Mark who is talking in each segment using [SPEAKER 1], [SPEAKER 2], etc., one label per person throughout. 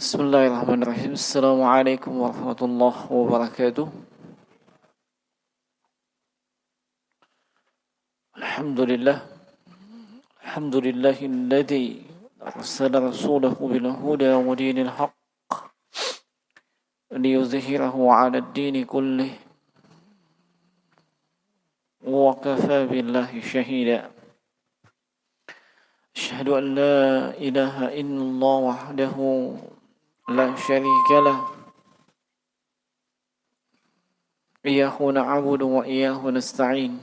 [SPEAKER 1] Bismillahirrahmanirrahim. Assalamualaikum warahmatullahi wabarakatuh. Alhamdulillah. Alhamdulillahilladzi arsala rasulahu bil huda wa dinil haqq liyuzhirahu 'ala ad-din kullih wa kafa billahi shahida. Asyhadu an la ilaha illallah wahdahu la syarika lah. Iyyahu na'budu wa iyyahu nasta'in.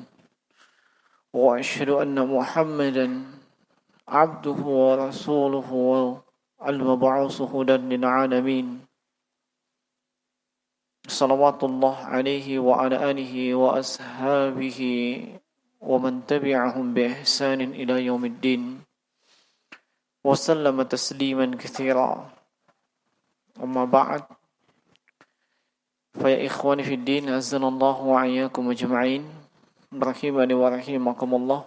[SPEAKER 1] Wa asyhadu anna Muhammadan abduhu wa rasuluhu al-mab'uutsu hudan lil 'alamin. Salawatullah alaihi wa ala alihi wa ashabihi wa man tabi'ahum bi ihsanin ila yaumiddin. Wa sallama tasliman katsira. Amma ba'd. Fa ya ikhwani fid din, azanallahu wa iyyakum ajma'in. Rahimani wa rahimakumullah.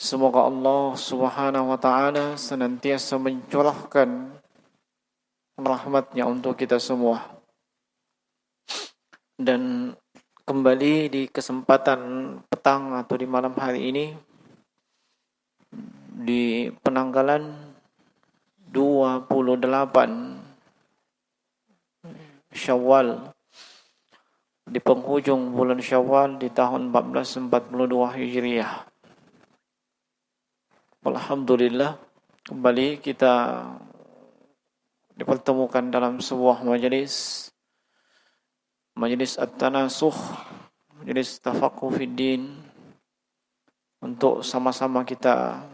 [SPEAKER 1] Semoga Allah Subhanahu wa taala senantiasa mencurahkan rahmatnya untuk kita semua. Dan kembali di kesempatan petang atau di malam hari ini di penanggalan 28 Syawal, di penghujung bulan Syawal di tahun 1442 Hijriah. Alhamdulillah, kembali kita dipertemukan dalam sebuah majelis at-tanasuh, majelis tafaqquh fid din, untuk sama-sama kita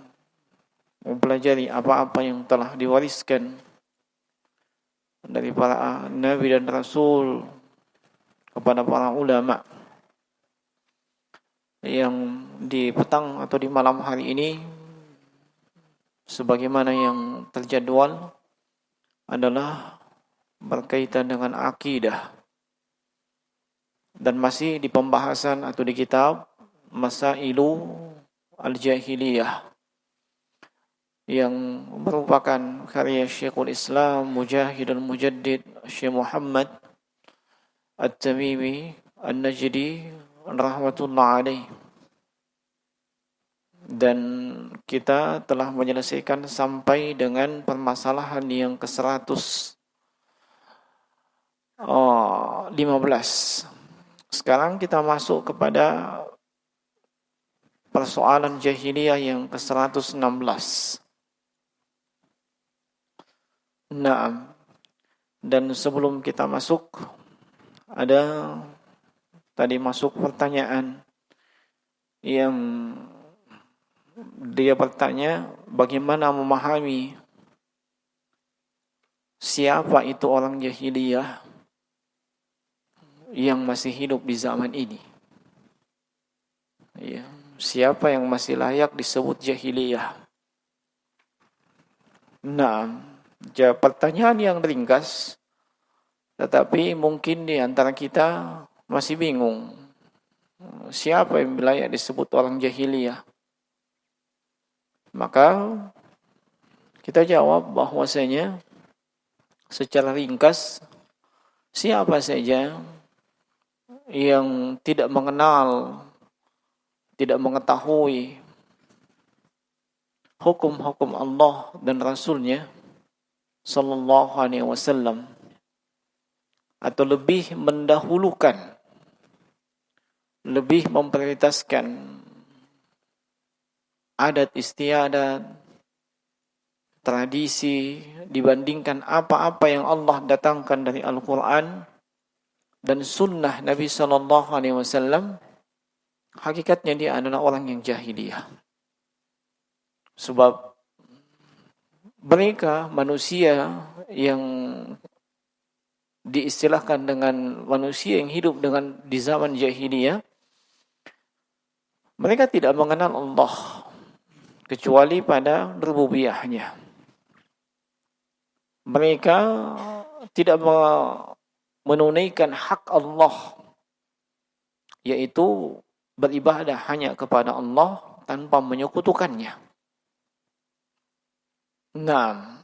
[SPEAKER 1] mempelajari apa-apa yang telah diwariskan dari para nabi dan rasul kepada para ulama. Yang di petang atau di malam hari ini, sebagaimana yang terjadwal, adalah berkaitan dengan akidah, dan masih di pembahasan atau di kitab Masailu al-Jahiliyah, yang merupakan karya Syekhul Islam Mujahid al-Mujaddid Syekh Muhammad At-Tamimi An-Najdi rahmatullah alaih. Dan kita telah menyelesaikan sampai dengan permasalahan yang ke-115. Sekarang kita masuk kepada persoalan jahiliyah yang ke-116. Naam. Dan sebelum kita masuk, ada tadi masuk pertanyaan yang dia bertanya bagaimana memahami siapa itu orang jahiliyah yang masih hidup di zaman ini. Ya, siapa yang masih layak disebut jahiliyah? Naam. Pertanyaan yang ringkas, tetapi mungkin di antara kita masih bingung siapa yang layak disebut orang jahiliyah. Maka kita jawab bahwasanya secara ringkas, siapa saja yang tidak mengenal, tidak mengetahui hukum-hukum Allah dan Rasulnya sallallahu alaihi wasallam, atau lebih mendahulukan, lebih memprioritaskan adat istiadat, tradisi dibandingkan apa-apa yang Allah datangkan dari Al-Quran dan sunnah Nabi sallallahu alaihi wasallam, hakikatnya dia adalah orang yang jahiliyah. Sebab mereka manusia yang diistilahkan dengan manusia yang hidup di zaman jahiliyah, mereka tidak mengenal Allah kecuali pada rububiyahnya. Mereka tidak menunaikan hak Allah, yaitu beribadah hanya kepada Allah tanpa menyekutukannya. Nah,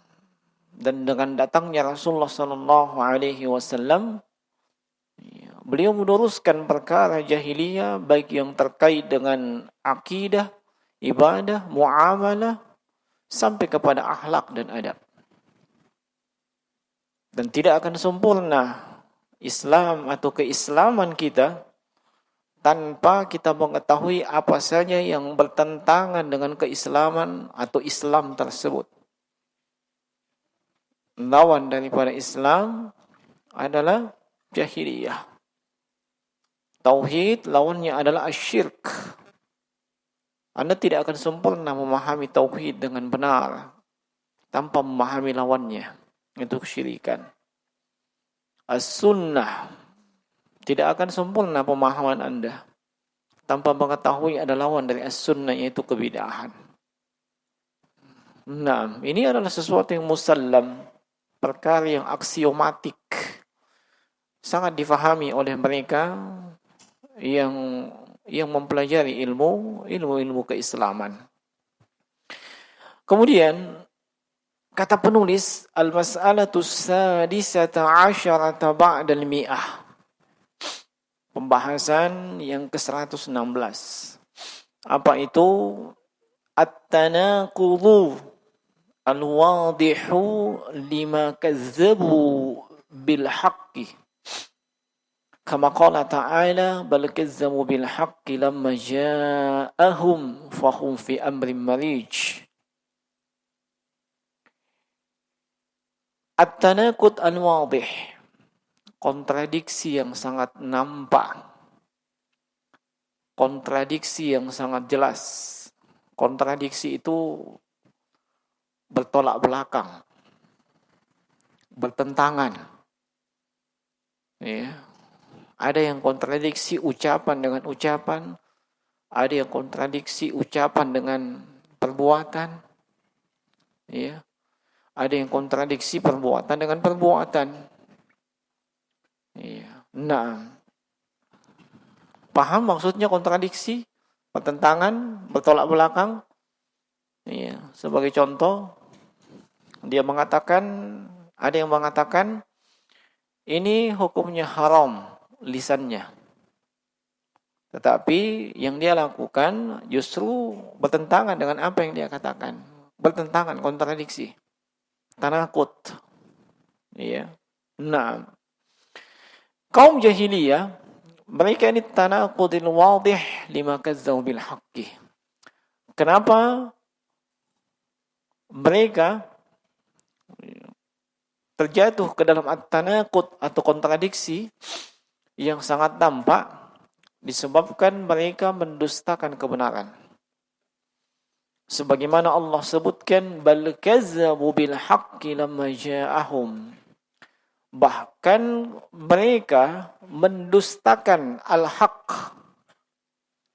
[SPEAKER 1] Dan dengan datangnya Rasulullah sallallahu alaihi wasallam, beliau meluruskan perkara jahiliyah baik yang terkait dengan akidah, ibadah, muamalah sampai kepada akhlak dan adab. Dan tidak akan sempurna Islam atau keislaman kita tanpa kita mengetahui apa saja yang bertentangan dengan keislaman atau Islam tersebut. Lawan daripada Islam adalah jahiliyah. Tauhid lawannya adalah asyirk. Anda tidak akan sempurna memahami tauhid dengan benar tanpa memahami lawannya, itu kesyirikan. As-sunnah, tidak akan sempurna pemahaman Anda tanpa mengetahui ada lawan dari as-sunnah, yaitu kebid'ahan. Nah, ini adalah sesuatu yang musallam, perkara yang aksiomatik, sangat difahami oleh mereka yang mempelajari ilmu keislaman. Kemudian kata penulis, al-mas'alatu sadisata asyarata ba'dal mi'ah. Pembahasan yang ke-116. Apa itu? At-tanaqudhu al-wadihu lima kazzabu bil haqqi. Kama qala ta'ala bal kazzabu bil haqqi lamma ja'ahum fahum fi amrin marij. At-tanaqud al-wadih, kontradiksi yang sangat nampak, kontradiksi yang sangat jelas. Kontradiksi itu bertolak belakang, bertentangan. Ya. Ada yang kontradiksi ucapan dengan ucapan, ada yang kontradiksi ucapan dengan perbuatan. Ya. Ada yang kontradiksi perbuatan dengan perbuatan. Ya. Nah, paham maksudnya kontradiksi? Pertentangan, bertolak belakang. Ya. Sebagai contoh, dia mengatakan, ada yang mengatakan, ini hukumnya haram, lisannya. Tetapi yang dia lakukan justru bertentangan dengan apa yang dia katakan. Bertentangan, kontradiksi. Tanakut. Ya. Nah, kaum jahiliyah, mereka ini tanakudil wadih lima kazzabu bil haqqi. Kenapa mereka terjatuh ke dalam at-tanaqud atau kontradiksi yang sangat tampak? Disebabkan mereka mendustakan kebenaran. Sebagaimana Allah sebutkan, bal kazzabu bil haqqi lamma ja'ahum. Bahkan mereka mendustakan al-haq.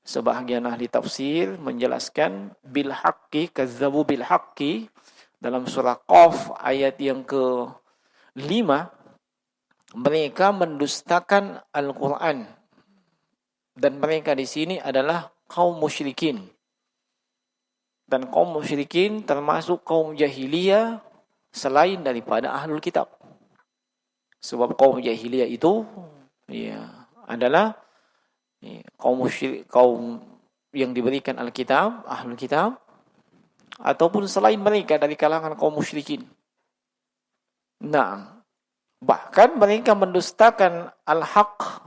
[SPEAKER 1] Sebahagian ahli tafsir menjelaskan bil haqqi, kazzabu bil haqqi, dalam surah Qaf ayat yang ke-5, mereka mendustakan Al-Quran. Dan mereka di sini adalah kaum musyrikin. Dan kaum musyrikin termasuk kaum jahiliyah selain daripada ahlul kitab. Sebab kaum jahiliyah itu adalah kaum musyrik, kaum yang diberikan Alkitab, ahlul kitab, ataupun selain mereka dari kalangan kaum musyrikin. Nah, bahkan mereka mendustakan al-haq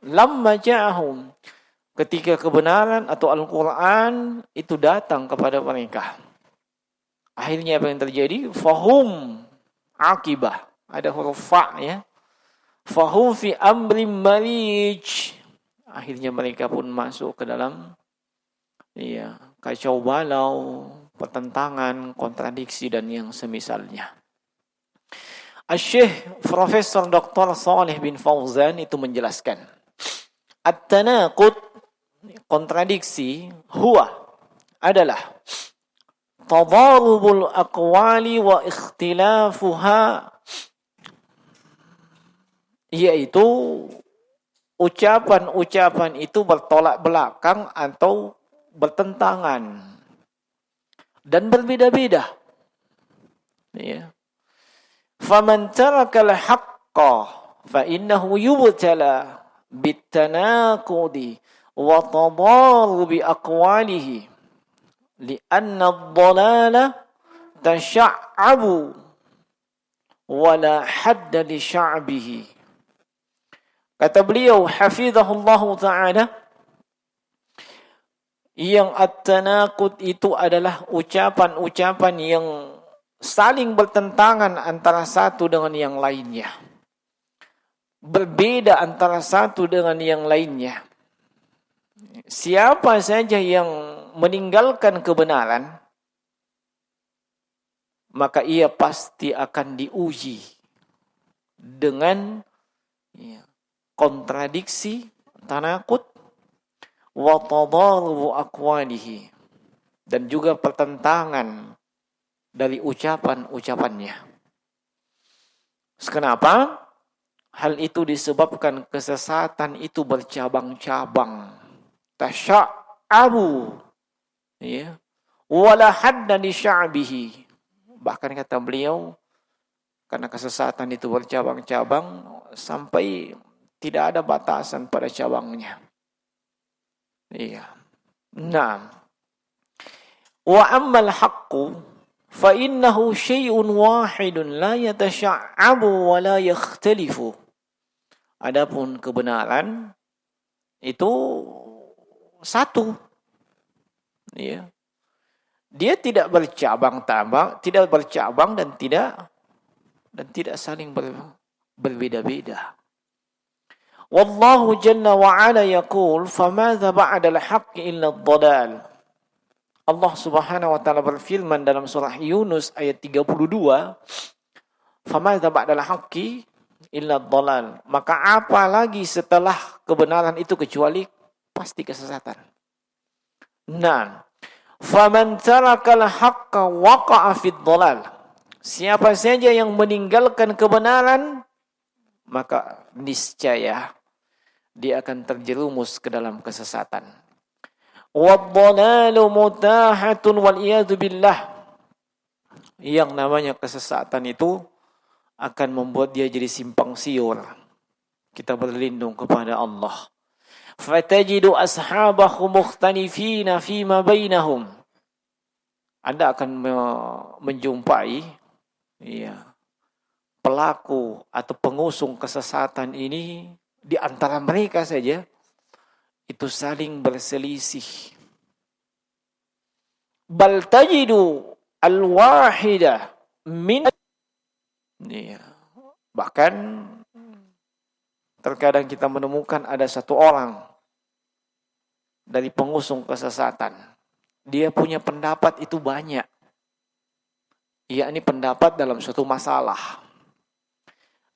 [SPEAKER 1] lamma ja'ahum, ketika kebenaran atau Al-Quran itu datang kepada mereka. Akhirnya apa yang terjadi? Fahum, akibah, ada huruf fa, ya. Fahum fi amrim marij. Akhirnya mereka pun masuk ke dalam kacau balau, pertentangan, kontradiksi dan yang semisalnya. Syekh Profesor Dr. Shalih bin Fauzan itu menjelaskan, at-tanaqud, kontradiksi, huwa, adalah tadarubul aqwali wa ikhtilafuha, yaitu ucapan-ucapan itu bertolak belakang atau bertentangan dan berbeda-beda. Ya. Faman tarakal haqqa fa innahu yubtala bitanaqudi wa tadarubi aqwalihi li'anna ad-dhalala tasha'abu wa la hadda li sya'bihi. Kata beliau hafizahullahu ta'ala, yang at-tanaqud itu adalah ucapan-ucapan yang saling bertentangan antara satu dengan yang lainnya. Berbeda antara satu dengan yang lainnya. Siapa saja yang meninggalkan kebenaran, maka ia pasti akan diuji dengan kontradiksi, tanaqud, wa tadarubu aqwalihi, dan juga pertentangan dari ucapan-ucapannya. Kenapa? Hal itu disebabkan kesesatan itu bercabang-cabang. Tasya'abu, ya, wala hadda li sya'bihi. Bahkan kata beliau, karena kesesatan itu bercabang-cabang sampai tidak ada batasan pada cabangnya. Iya. Nah, wa ammal haqqu fa innahu syai'un wahidun la yatasha'abu wa la yakhtalifu. Adapun kebenaran itu satu. Ya. Dia tidak bercabang-cabang, tidak bercabang dan tidak saling berbeda-beda. Wallahu jalla wa ala yaqul famadza ba'da al-haqqi illa ad-dhalal. Allah Subhanahu wa taala berfirman dalam surah Yunus ayat 32, famadza ba'da al-haqqi illa ad-dhalal. Maka apa lagi setelah kebenaran itu kecuali pasti kesesatan. Nah, faman tarakal haqqa waqa'a fid dhalal. Siapa saja yang meninggalkan kebenaran, maka niscaya dia akan terjerumus ke dalam kesesatan. Wad-dhalalu mutahatun wal iyadu billah. Yang namanya kesesatan itu akan membuat dia jadi simpang siur. Kita berlindung kepada Allah. Fatajidu ashabahu mukhtanifina fima bainahum. Anda akan menjumpai pelaku atau pengusung kesesatan ini di antara mereka saja itu saling berselisih. Bal tajidu al-wahida min, bahkan terkadang kita menemukan ada satu orang dari pengusung kesesatan. Dia punya pendapat itu banyak. Yakni pendapat dalam suatu masalah.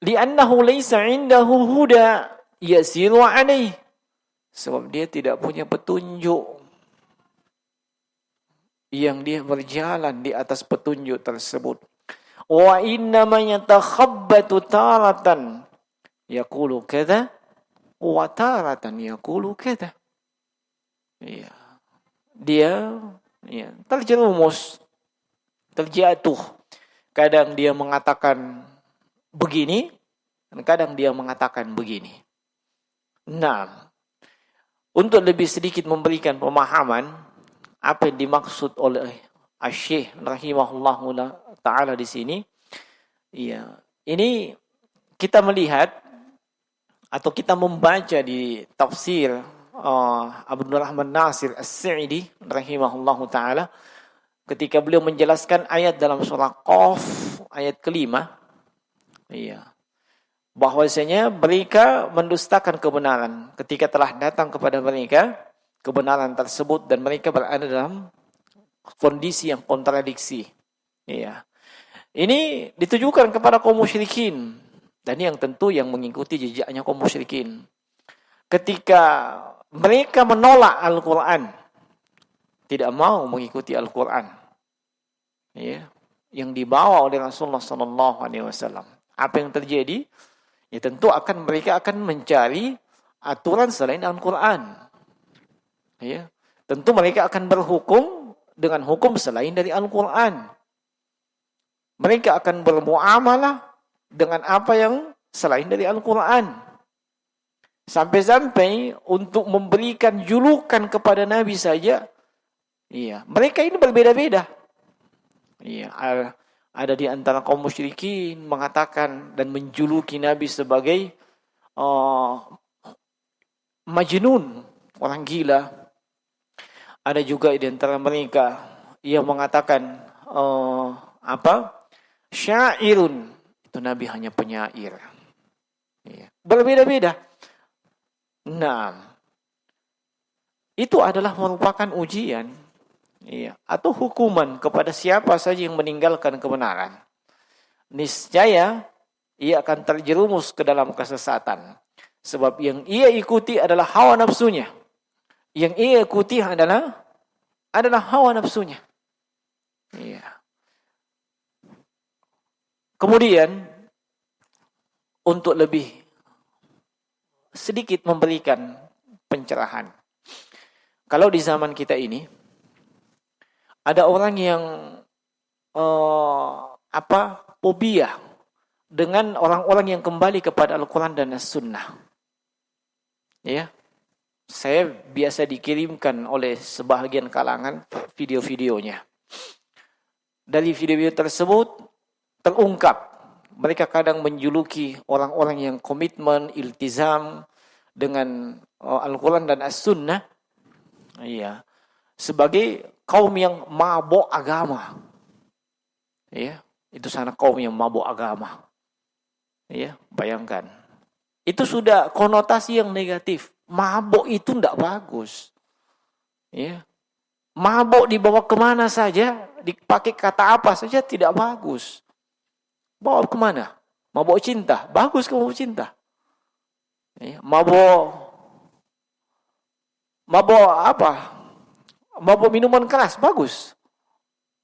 [SPEAKER 1] Li'annahu laysa 'indahu huda yasiru 'alaih. Sebab dia tidak punya petunjuk yang dia berjalan di atas petunjuk tersebut. Wa inna man yatakhabbatu taratan yaqulu kadza wa taratan yaqulu kadza. Iya. Dia terjerumus, terjatuh. Kadang dia mengatakan begini, dan kadang dia mengatakan begini. Nah, untuk lebih sedikit memberikan pemahaman apa yang dimaksud oleh Asy-Syaikh rahimahullahu taala di sini, ini kita melihat atau kita membaca di tafsir Abdul Rahman Nasir As-Sa'idi rahimahullahu taala ketika beliau menjelaskan ayat dalam surah Qaf ayat kelima, bahwasanya mereka mendustakan kebenaran ketika telah datang kepada mereka kebenaran tersebut dan mereka berada dalam kondisi yang kontradiksi. Ini ditujukan kepada kaum musyrikin dan yang tentu yang mengikuti jejaknya kaum musyrikin. Ketika mereka menolak Al-Quran, tidak mau mengikuti Al-Quran, yang dibawa oleh Rasulullah SAW. Apa yang terjadi? Ya tentu mereka akan mencari aturan selain Al-Quran. Tentu mereka akan berhukum dengan hukum selain dari Al-Quran. Mereka akan bermuamalah dengan apa yang selain dari Al-Quran. Sampai-sampai untuk memberikan julukan kepada Nabi saja, mereka ini berbeda-beda. Ada di antara kaum musyrikin mengatakan dan menjuluki Nabi sebagai majnun, orang gila. Ada juga di antara mereka yang mengatakan syairun, itu Nabi hanya penyair. Berbeda-beda. Nah, itu adalah merupakan ujian, atau hukuman kepada siapa saja yang meninggalkan kebenaran. Niscaya ia akan terjerumus ke dalam kesesatan. Sebab yang ia ikuti adalah hawa nafsunya. Yang ia ikuti adalah hawa nafsunya. Kemudian untuk lebih sedikit memberikan pencerahan. Kalau di zaman kita ini ada orang yang fobia dengan orang-orang yang kembali kepada Al-Quran dan As-Sunnah. Saya biasa dikirimkan oleh sebahagian kalangan video-videonya. Dari video-video tersebut terungkap mereka kadang menjuluki orang-orang yang komitmen, iltizam dengan Al-Quran dan As-Sunnah, sebagai kaum yang mabuk agama. Itu sana kaum yang mabuk agama. Bayangkan. Itu sudah konotasi yang negatif. Mabuk itu tidak bagus. Mabuk dibawa kemana saja, dipakai kata apa saja tidak bagus. Bawa kemana? Mabuk cinta. Bagus ke mabuk cinta? Mabuk apa? Mabuk minuman keras. Bagus.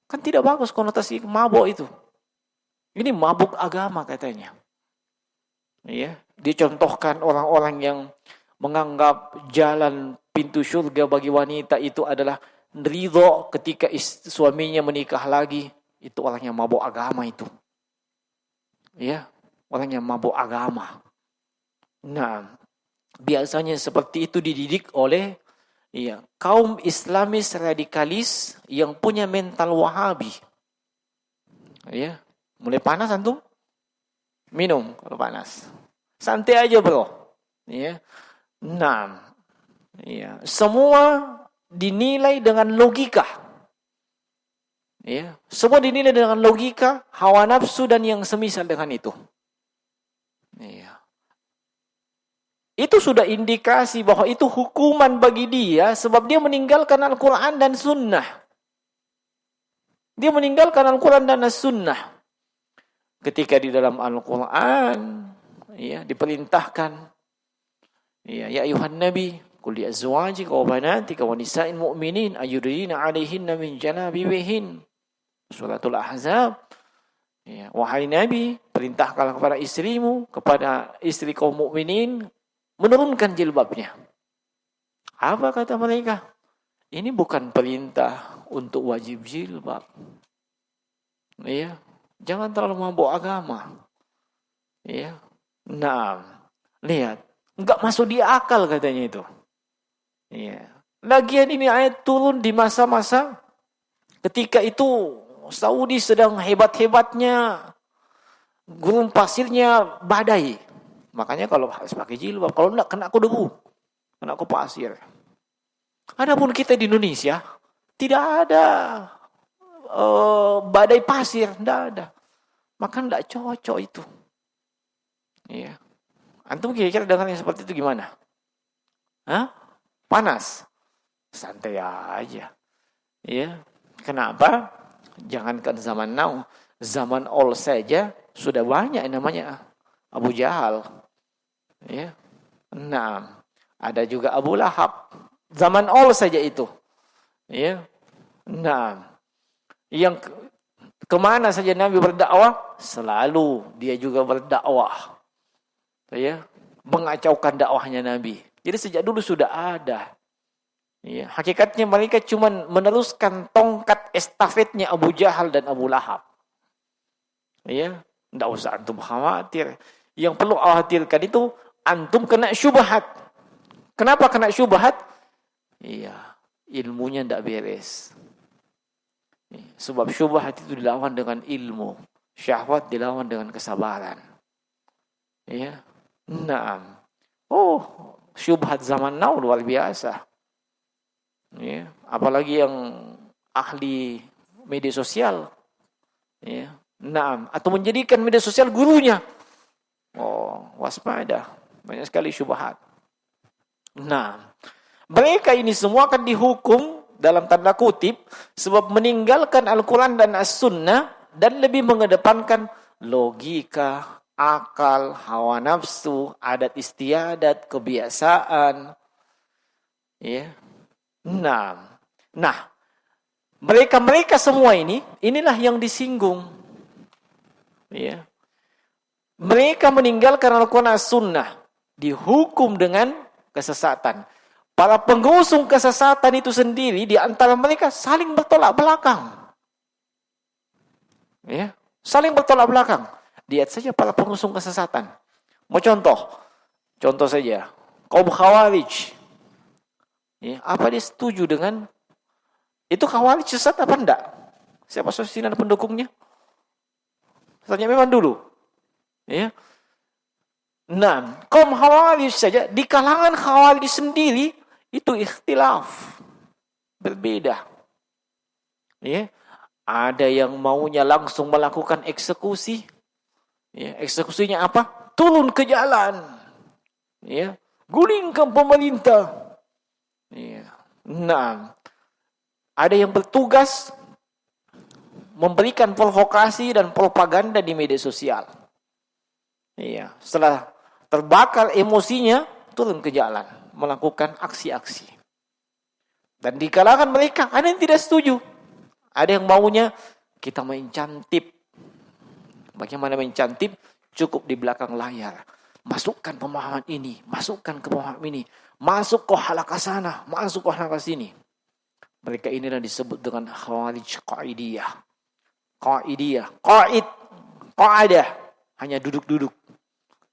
[SPEAKER 1] Kan tidak bagus konotasi mabuk itu. Ini mabuk agama katanya. Dicontohkan orang-orang yang menganggap jalan pintu surga bagi wanita itu adalah ridho ketika suaminya menikah lagi. Itu orang yang mabuk agama itu. Orang yang mabuk agama. Nah, biasanya seperti itu dididik oleh kaum Islamis radikalis yang punya mental Wahabi. Mulai panas antum? Minum kalau panas. Santai aja, bro. Nah, semua dinilai dengan logika. Semua dinilai dengan logika, hawa nafsu dan yang semisal dengan itu. Itu sudah indikasi bahwa itu hukuman bagi dia sebab dia meninggalkan Al-Quran dan Sunnah. Dia meninggalkan Al-Quran dan As-Sunnah. Ketika di dalam Al-Quran diperintahkan, ya ayuhan nabi qul li azwajika wa banatika wa nisa'il mu'minin ayyudrina 'alaihinna min jalabibihin. Suratul Ahzab. Wahai Nabi, perintahkanlah kepada istrimu, kepada istri kaum mukminin, menurunkan jilbabnya. Apa kata mereka? Ini bukan perintah untuk wajib jilbab. Jangan terlalu mabuk agama. Nah, lihat, enggak masuk di akal katanya itu. Lagian ini ayat turun di masa-masa ketika itu Saudi sedang hebat-hebatnya, gurun pasirnya badai. Makanya kalau harus pakai jilbab, kalau enggak kena aku debu, kena aku pasir. Adapun kita di Indonesia tidak ada badai pasir, tidak ada. Maka tidak cocok itu. Antum kira-kira dengan yang seperti itu gimana? Panas? Santai aja. Kenapa? Jangankan zaman now, zaman old saja sudah banyak yang namanya Abu Jahal. Nah, ada juga Abu Lahab. Zaman old saja itu. Nah, yang kemana saja Nabi berdakwah, selalu dia juga berdakwah. Mengacaukan dakwahnya Nabi. Jadi sejak dulu sudah ada. Hakikatnya mereka cuma meneruskan tongkat estafetnya Abu Jahal dan Abu Lahab. Tidak usah antum khawatir. Yang perlu khawatirkan itu antum kena syubhat. Kenapa kena syubhat? Iya, ilmunya tidak beres. Sebab syubhat itu dilawan dengan ilmu. Syahwat dilawan dengan kesabaran. Ya. Naam. Oh, syubhat zaman now luar biasa. Ya, apalagi yang ahli media sosial. Ya. Naam, atau menjadikan media sosial gurunya. Oh, waspada. Banyak sekali syubhat. Nah, mereka ini semua akan dihukum dalam tanda kutip sebab meninggalkan Al-Quran dan As-Sunnah dan lebih mengedepankan logika, akal, hawa nafsu, adat istiadat, kebiasaan. Ya. Nah, mereka semua inilah yang disinggung. Ya. Mereka meninggalkan Al-Quran dan As-Sunnah dihukum dengan kesesatan. Para pengusung kesesatan itu sendiri di antara mereka saling bertolak belakang. Ya, saling bertolak belakang. Lihat saja para pengusung kesesatan. Mau contoh saja. Kaum Khawarij. Ya, apa dia setuju dengan itu Khawarij sesat apa enggak? Siapa sosial dan pendukungnya? Tanya memang dulu. Ya. Nah, kaum Khawarij saja di kalangan Khawarij sendiri itu ikhtilaf. Berbeda. Ya. Ada yang maunya langsung melakukan eksekusi. Ya, eksekusinya apa? Turun ke jalan. Ya. Gulingkan pemerintah. Ya. Nah, ada yang bertugas memberikan provokasi dan propaganda di media sosial. Iya, setelah terbakar emosinya, turun ke jalan, melakukan aksi-aksi. Dan di kalangan mereka ada yang tidak setuju. Ada yang maunya kita main cantip. Bagaimana main cantip? Cukup di belakang layar. Masukkan pemahaman ini, masukkan ke pemahaman ini. Masuk ke halaqah sana, masuk ke halaqah sini. Mereka inilah disebut dengan Khawarij Qaidiyah. Qaidah. Hanya duduk-duduk.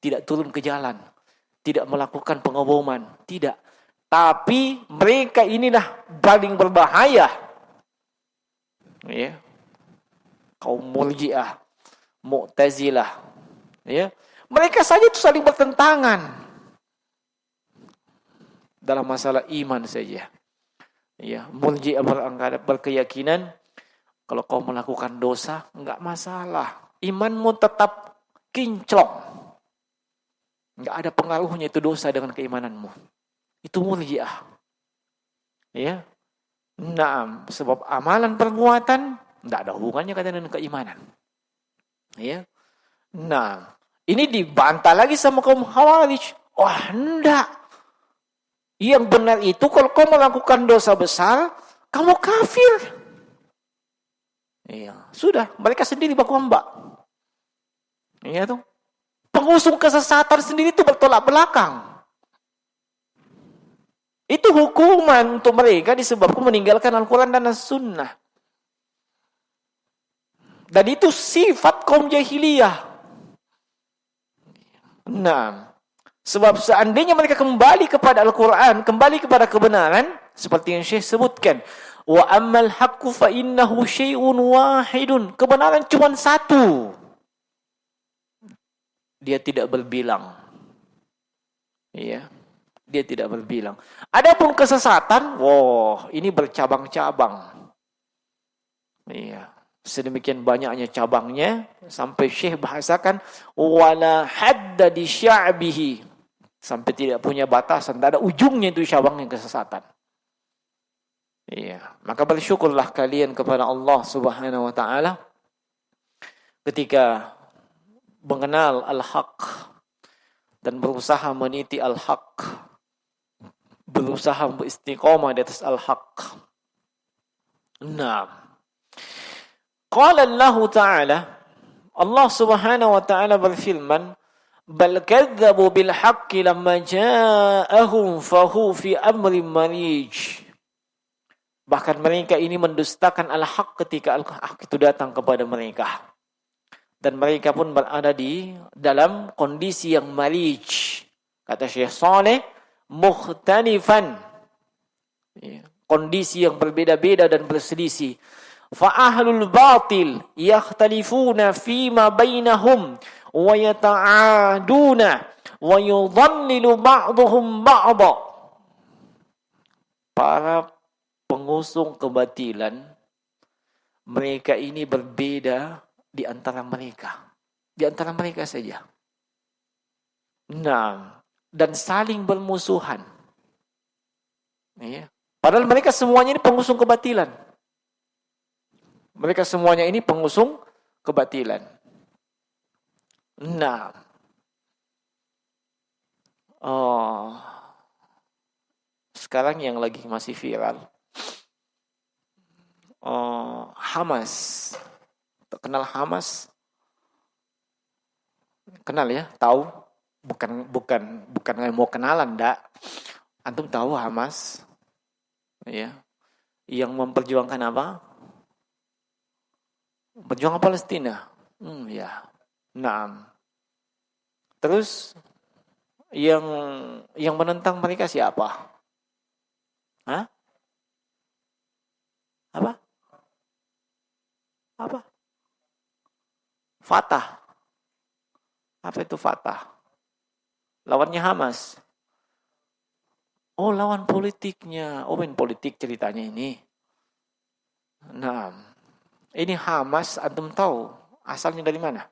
[SPEAKER 1] Tidak turun ke jalan. Tidak melakukan pengeboman. Tidak. Tapi mereka inilah paling berbahaya. Ya. Kaum Murji'ah. Mu'tazilah. Ya. Mereka saja itu saling bertentangan. Dalam masalah iman saja. Ya. Murji'ah berkeyakinan kalau kau melakukan dosa, enggak masalah. Imanmu tetap kinclong. Enggak ada pengaruhnya itu dosa dengan keimananmu. Itu Murji'ah. Ya. Naam, sebab amalan perbuatan enggak ada hubungannya dengan keimanan. Ya. Nah, ini dibantah lagi sama kaum Khawarij. Wah, enggak. Yang benar itu kalau kau melakukan dosa besar, kamu kafir. Iya, sudah, mereka sendiri baku hamba. Iya tuh. Pengusung kesesatan sendiri itu bertolak belakang. Itu hukuman untuk mereka disebabkan meninggalkan Al-Quran dan As-Sunnah. Dan itu sifat kaum jahiliyah. Nah, sebab seandainya mereka kembali kepada Al-Quran, kembali kepada kebenaran, seperti yang Syekh sebutkan, wa ammal haqqu fa innahu syai'un wahidun. Kebenaran cuma satu. Dia tidak berbilang. Iya. Dia tidak berbilang. Adapun kesesatan, ini bercabang-cabang. Iya. Sedemikian banyaknya cabangnya sampai Syekh bahasakan wala hadda di sya'bihi. Sampai tidak punya batasan, tidak ada ujungnya itu cabangnya kesesatan. Iya, maka bersyukurlah kalian kepada Allah Subhanahu wa taala ketika mengenal al-haq dan berusaha meniti al-haq, berusaha beristiqamah di atas al-haq. Nah, qala Allah taala, Allah Subhanahu wa taala berfirman, bal kadzdzabu bil haqqi lamma ja'ahum fahu fi amrin marij. Bahkan mereka ini mendustakan al-haq ketika al-haq itu datang kepada mereka. Dan mereka pun berada di dalam kondisi yang marij. Kata Syekh Saleh, mukhtalifan. Ya, kondisi yang berbeda-beda dan berselisih. Fa ahlul batil yakhtalifuna fima bainahum wa yata'aduna wa yudhallilu ba'dhum ba'dha. Para pengusung kebatilan, mereka ini berbeda di antara mereka. Di antara mereka saja. Nah, dan saling bermusuhan. Ya. Padahal mereka semuanya ini pengusung kebatilan. Mereka semuanya ini pengusung kebatilan. Nah. Sekarang yang lagi masih viral. Hamas. Kenal Hamas? Kenal ya? Tahu? Bukan mau kenalan, enggak. Antum tahu Hamas? Ya. Yang memperjuangkan apa? Perjuangan Palestina. Ya. Nah. Terus yang menentang mereka siapa? Hah? Apa? Fatah. Apa itu Fatah? Lawannya Hamas. Oh, lawan politiknya. Oh, main politik ceritanya ini. Nah, ini Hamas, antum tahu asalnya dari mana?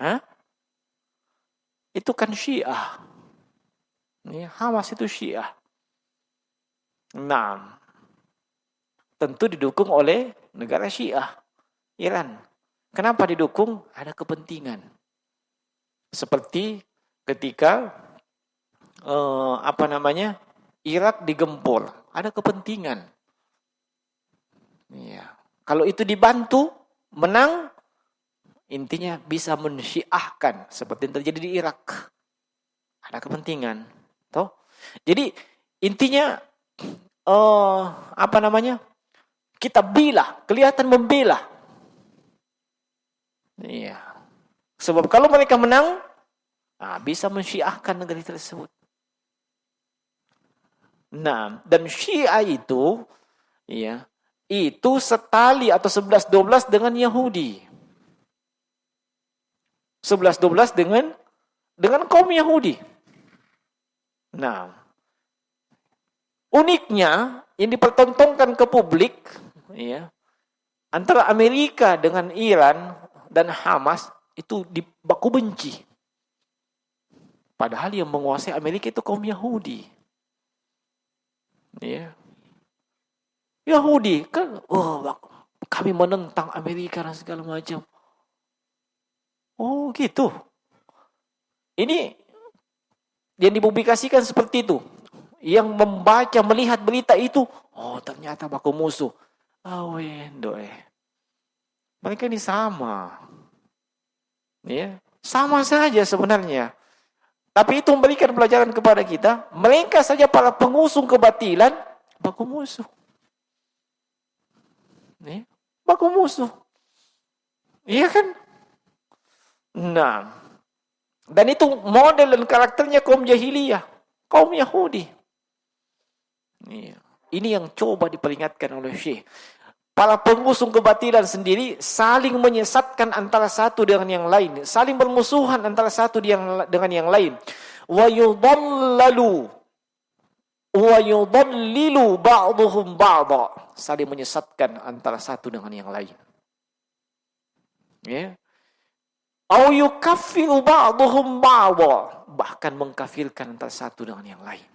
[SPEAKER 1] Hah? Itu kan Syiah. Ini Hamas itu Syiah. Nah, tentu didukung oleh negara Syiah, Iran. Kenapa didukung? Ada kepentingan. Seperti ketika Irak digempur, ada kepentingan. Ya. Kalau itu dibantu, menang, intinya bisa mensyiahkan seperti yang terjadi di Irak. Ada kepentingan, toh. Jadi intinya kita kelihatan membela. Iya. Sebab kalau mereka menang, bisa mensyiahkan negeri tersebut. Nah, dan Syiah itu, ya, itu setali atau 11-12 dengan Yahudi. 11-12 dengan kaum Yahudi. Nah, uniknya yang dipertontonkan ke publik, ya, antara Amerika dengan Iran dan Hamas itu baku benci. Padahal yang menguasai Amerika itu kaum Yahudi. Ya. Yahudi kan, kami menentang Amerika dan segala macam. Oh, gitu. Ini yang dipublikasikan seperti itu. Yang membaca, melihat berita itu, ternyata baku musuh. Mereka ini sama. Ya, sama saja sebenarnya. Tapi itu memberikan pelajaran kepada kita, mereka saja para pengusung kebatilan, baku musuh. Ya, baku musuh. Iya kan? Nah, dan itu model dan karakternya kaum jahiliyah, kaum Yahudi. Ya. Ini yang coba diperingatkan oleh Syekh. Para pengusung kebatilan sendiri saling menyesatkan antara satu dengan yang lain, saling bermusuhan antara satu dengan yang lain. Wa yudhallilu ba'dhum ba'dha, saling menyesatkan antara satu dengan yang lain. Ya. Au yukaffiru ba'dhum ba'dha, bahkan mengkafirkan antara satu dengan yang lain.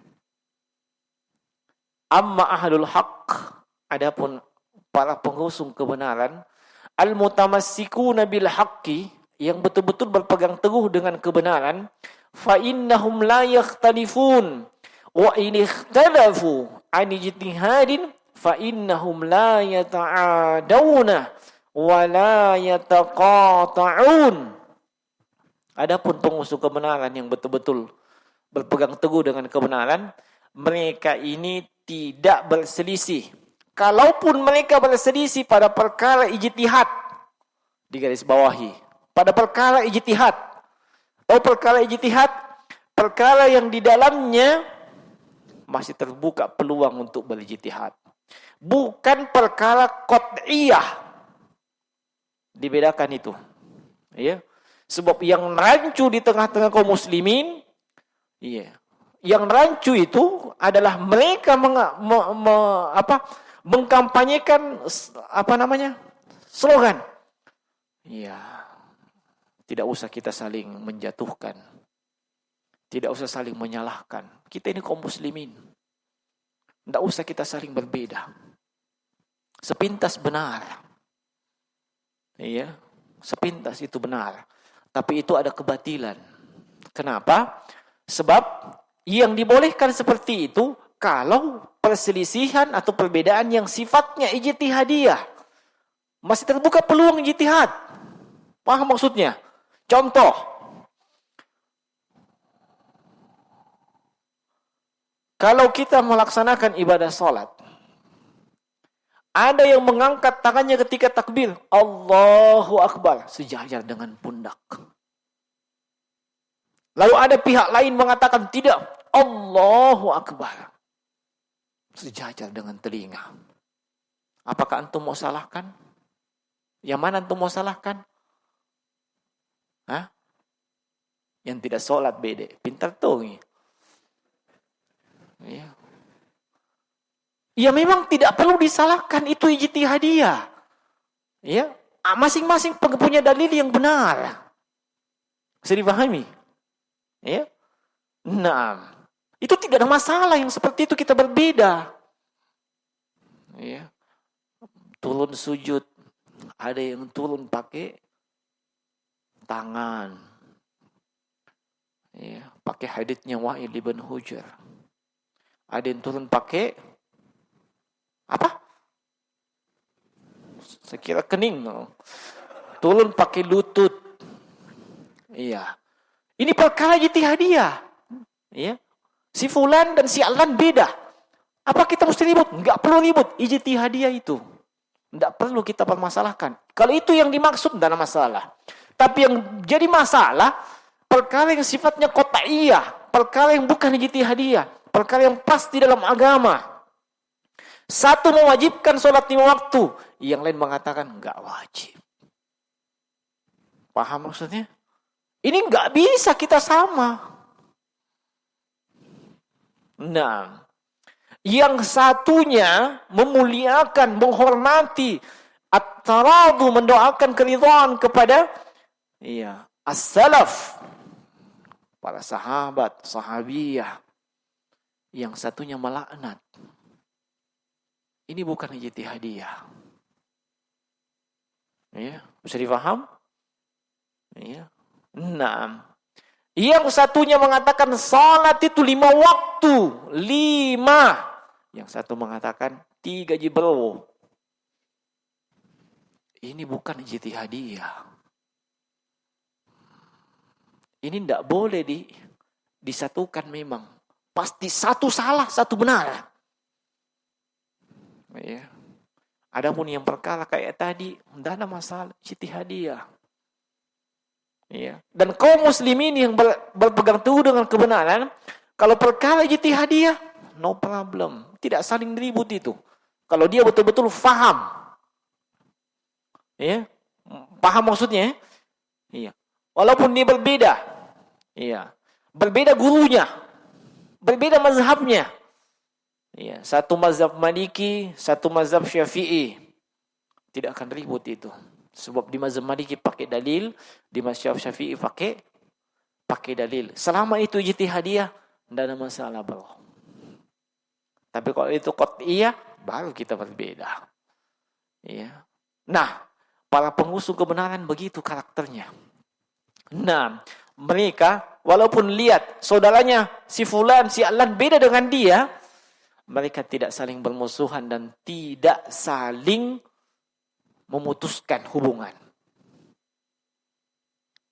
[SPEAKER 1] Amma ahlul haqq, adapun para pengusung kebenaran, al-mutamassikuna bil haqqi, yang betul-betul berpegang teguh dengan kebenaran, fa innahum la yakhtalifun wa in ikhtalafu an ijtihadin fa innahum la yata'adawna wa la yataqata'un. Adapun pengusung kebenaran yang betul-betul berpegang teguh dengan kebenaran, mereka ini tidak berselisih. Kalaupun mereka berselisih pada perkara ijtihad,
[SPEAKER 2] digarisbawahi. Pada perkara ijtihad. Perkara ijtihad, perkara yang di dalamnya masih terbuka peluang untuk berijtihad. Bukan perkara qat'iyah. Dibedakan itu. Ya. Sebab yang rancu di tengah-tengah kaum muslimin, yang rancu itu adalah mereka mengkampanyekan slogan. Tidak usah kita saling menjatuhkan. Tidak usah saling menyalahkan. Kita ini kaum muslimin. Tidak usah kita saling berbeda. Sepintas benar. Sepintas itu benar. Tapi itu ada kebatilan. Kenapa? Sebab yang dibolehkan seperti itu kalau perselisihan atau perbedaan yang sifatnya ijtihadiyah. Masih terbuka peluang ijtihad. Paham maksudnya? Contoh. Kalau kita melaksanakan ibadah salat, ada yang mengangkat tangannya ketika takbir, Allahu Akbar, sejajar dengan pundak. Lalu ada pihak lain mengatakan tidak, Allahu Akbar, sejajar dengan telinga. Apakah antum mau salahkan? Yang mana antum mau salahkan? Yang tidak sholat beda. Pintar tuh. Ya memang tidak perlu disalahkan, itu ijtihadiyah. Masing-masing punya dalil yang benar. Bisa dipahami? Nah, itu tidak ada masalah yang seperti itu kita berbeda. Turun sujud, ada yang turun pakai tangan. Pakai haditsnya Wa'il ibn Hujr. Ada yang turun pakai apa? Saya kira kening. Turun pakai lutut. Ini perkara ijtihadiyah. Si fulan dan si alan beda. Apa kita mesti ribut? Enggak perlu ribut. Ijtihadiyah itu. Enggak perlu kita permasalahkan. Kalau itu yang dimaksud, tidak ada masalah. Tapi yang jadi masalah, perkara yang sifatnya qat'iyah, perkara yang bukan ijtihadiyah, perkara yang pasti dalam agama. Satu mewajibkan sholat 5 waktu, yang lain mengatakan enggak wajib. Paham maksudnya? Ini enggak bisa kita sama. Nah, yang satunya memuliakan, menghormati, at-taradu, mendoakan keridhaan kepada as-salaf, para sahabat, sahabiyah. Yang satunya melaknat. Ini bukan ijtihadiyah. Bisa difaham? Nah, yang satunya mengatakan salat itu 5 waktu, 5. Yang satu mengatakan 3 jibro. Ini bukan ijtihadiyah. Ini tidak boleh disatukan memang. Pasti satu salah, satu benar. Adapun yang perkara kayak tadi, tidak ada masalah, ijtihadiyah. Dan kaum muslimin yang berpegang teguh dengan kebenaran, kalau perkara ijtihadiyah, no problem. Tidak saling ribut itu. Kalau dia betul-betul faham. Paham maksudnya? Walaupun dia berbeda. Berbeda gurunya. Berbeda mazhabnya. Satu mazhab Maliki, satu mazhab Syafi'i. Tidak akan ribut itu. Sebab di mazhab Maliki pakai dalil, di mazhab Syafi'i pakai dalil. Selama itu ijtihadiyah, tidak ada masalah, bro. Tapi kalau itu qat'iyah, baru kita berbeda. Nah, para pengusung kebenaran begitu karakternya. Nah, mereka walaupun lihat saudaranya si fulan, si alan beda dengan dia, mereka tidak saling bermusuhan dan tidak saling memutuskan hubungan.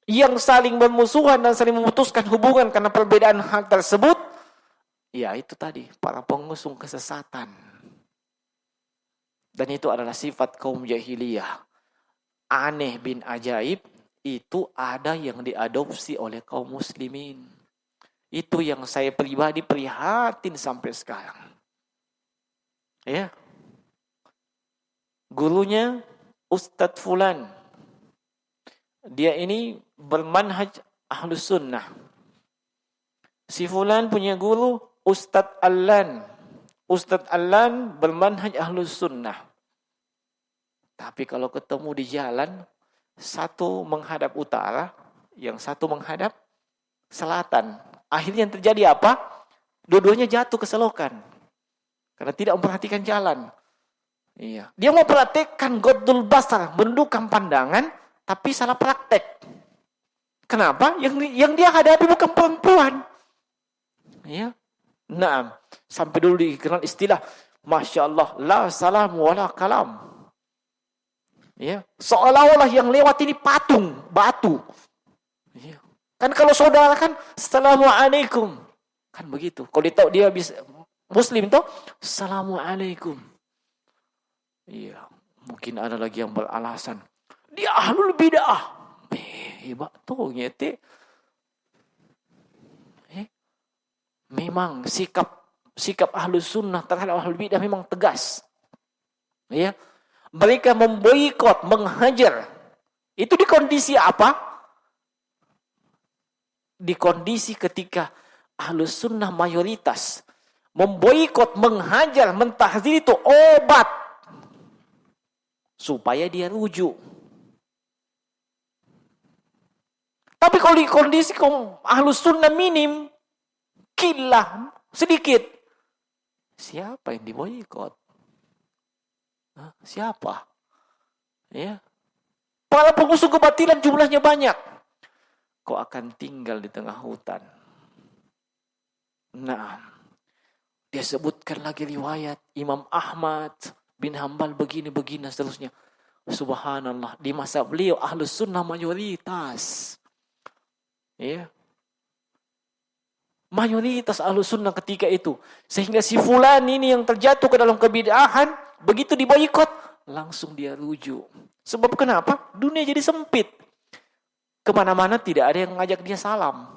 [SPEAKER 2] Yang saling bermusuhan dan saling memutuskan hubungan karena perbedaan hal tersebut, itu tadi, para pengusung kesesatan. Dan itu adalah sifat kaum jahiliyah. aneh bin ajaib, itu ada yang diadopsi oleh kaum muslimin. Itu yang saya pribadi prihatin sampai sekarang. Ya. Gurunya Ustadz Fulan. Dia ini bermanhaj Ahlus Sunnah. Si Fulan punya guru Ustadz Allan. Ustadz Allan bermanhaj Ahlus Sunnah. Tapi kalau ketemu di jalan, satu menghadap utara, yang satu menghadap selatan. Akhirnya yang terjadi apa? Dua-duanya jatuh ke selokan. Karena tidak memperhatikan jalan. Iya. Dia mau praktekkan Ghaddul Basar, menundukkan pandangan, tapi salah praktek. Kenapa? Yang dia hadapi bukan perempuan. Ya. Nah, sampai dulu dikenal istilah Masya Allah, la salam wala kalam. Ya. Seolah-olah yang lewat ini patung, batu. Ya. Kan kalau saudara kan, Assalamualaikum. Kan begitu. Kalau dia tahu dia bisa Muslim tuh, Assalamualaikum. Iya. Mungkin ada lagi yang beralasan. Dia ahlul bid'ah. Hebat tuh ngete. Memang sikap ahlus sunnah terhadap ahlul bidah memang tegas. Ya. Mereka memboikot, menghajar. Itu di kondisi apa? Di kondisi ketika ahlus sunnah mayoritas memboikot, menghajar, mentahdzir itu obat supaya dia rujuk. Tapi kalau di kondisi ahlus sunnah minim, kilah sedikit, siapa yang diboikot? Siapa? Ya. Para pengusung kebatilan jumlahnya banyak. Kau akan tinggal di tengah hutan. Nah, dia sebutkan lagi riwayat Imam Ahmad bin Hanbal begini seterusnya. Subhanallah, di masa beliau ahlus sunnah mayoritas. Ya. Mayoritas ahlus sunnah ketika itu. Sehingga si fulan ini yang terjatuh ke dalam kebid'ahan, begitu diboikot, langsung dia rujuk. Sebab kenapa? Dunia jadi sempit. Kemana-mana tidak ada yang ngajak dia salam.